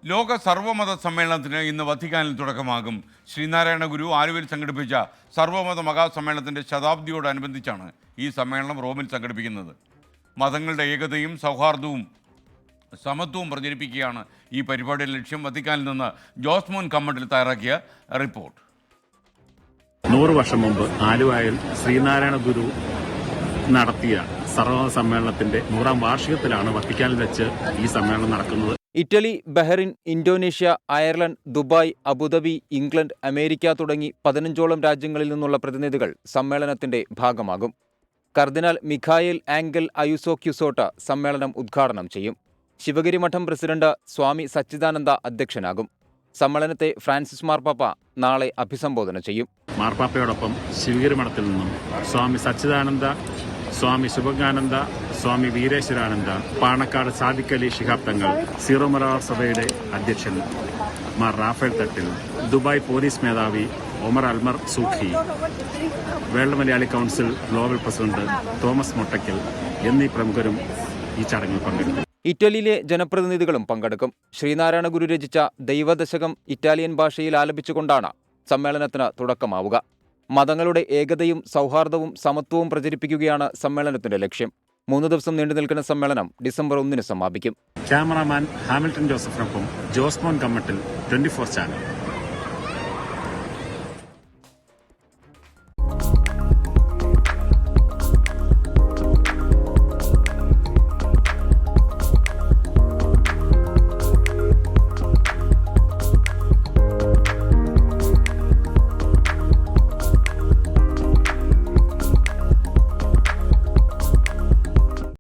ലോക സർവ്വമത സമ്മേളനത്തിന് ഇന്ന് വത്തിക്കാനിൽ തുടക്കമാകും. ശ്രീനാരായണ ഗുരു ആലുവയിൽ സംഘടിപ്പിച്ച സർവ്വമത മഹാസമ്മേളനത്തിൻ്റെ ശതാബ്ദിയോടനുബന്ധിച്ചാണ് ഈ സമ്മേളനം റോമിൽ സംഘടിപ്പിക്കുന്നത്. മതങ്ങളുടെ ഏകതയും സൗഹാർദ്ദവും സമത്വവും പ്രചരിപ്പിക്കുകയാണ് ഈ പരിപാടിയുടെ ലക്ഷ്യം. വത്തിക്കാനിൽ നിന്ന് ജോസ്മോൻ കമ്മട്ടിൽ തയ്യാറാക്കിയ റിപ്പോർട്ട്. 100 വർഷം മുമ്പ് ആലുവയിൽ ശ്രീനാരായണ ഗുരു നടത്തിയ സർവ്വമത സമ്മേളനത്തിന്റെ 100ാം വാർഷികത്തിലാണ് വത്തിക്കാനിൽ വെച്ച് ഈ സമ്മേളനം നടക്കുന്നത്. Italy, Bahrain, Indonesia, Ireland, Dubai, Abu Dhabi, England, America തുടങ്ങി 15ഓളം രാജ്യങ്ങളിൽ നിന്നുള്ള പ്രതിനിധികൾ സമ്മേളനത്തിന്റെ ഭാഗമാകും. കർദിനാൾ മിഖായേൽ ആംഗൽ അയുസോക്യുസോട്ട സമ്മേളനം ഉദ്ഘാടനം ചെയ്യും. ശിവഗിരി മഠം പ്രസിഡന്റ് സ്വാമി സച്ചിദാനന്ദ അധ്യക്ഷനാകും. സമ്മേളനത്തെ ഫ്രാൻസിസ് മാർപ്പാപ്പ നാളെ അഭിസംബോധന ചെയ്യും. മാർപ്പാപ്പയോടൊപ്പം ശിവഗിരി മഠത്തിൽ നിന്നും സ്വാമി സച്ചിദാനന്ദ, സ്വാമി ശുഭജ്ഞാനന്ദ, സ്വാമി വീരേശ്വരാനന്ദ, പാണക്കാട് സാദിഖ് അലി ശിഹാബ് തങ്ങൾ, സീറോ മലബാർ സഭയുടെ അധ്യക്ഷൻ മാർ റാഫേൽ തട്ടിൽ, ദുബായ് പോലീസ് മേധാവി ഒമർ അൽമർ സൂഖി, world Malayali council global president Thomas Mottackal എന്നീ പ്രമുഖരും ഈ ചടങ്ങിൽ പങ്കെടുക്കും. ഇറ്റലിയിലെ ജനപ്രതിനിധികളും പങ്കെടുക്കും. ശ്രീനാരായണ ഗുരു രചിച്ച ദൈവദശകം ഇറ്റാലിയൻ ഭാഷയിൽ ആലപിച്ചുകൊണ്ടാണ് സമ്മേളനത്തിന് തുടക്കമാവുക. മതങ്ങളുടെ ഏകതയും സൗഹാർദ്ദവും സമത്വവും പ്രചരിപ്പിക്കുകയാണ് സമ്മേളനത്തിന്റെ ലക്ഷ്യം. 3 ദിവസം നീണ്ടുനിൽക്കുന്ന സമ്മേളനം ഡിസംബർ 1 സമാപിക്കും. ക്യാമറാമാൻ ഹാമിൽട്ടൺ ജോസഫിനൊപ്പം ജോസ്മോൻ കമ്മട്ടിൽ, 24 ചാനൽ.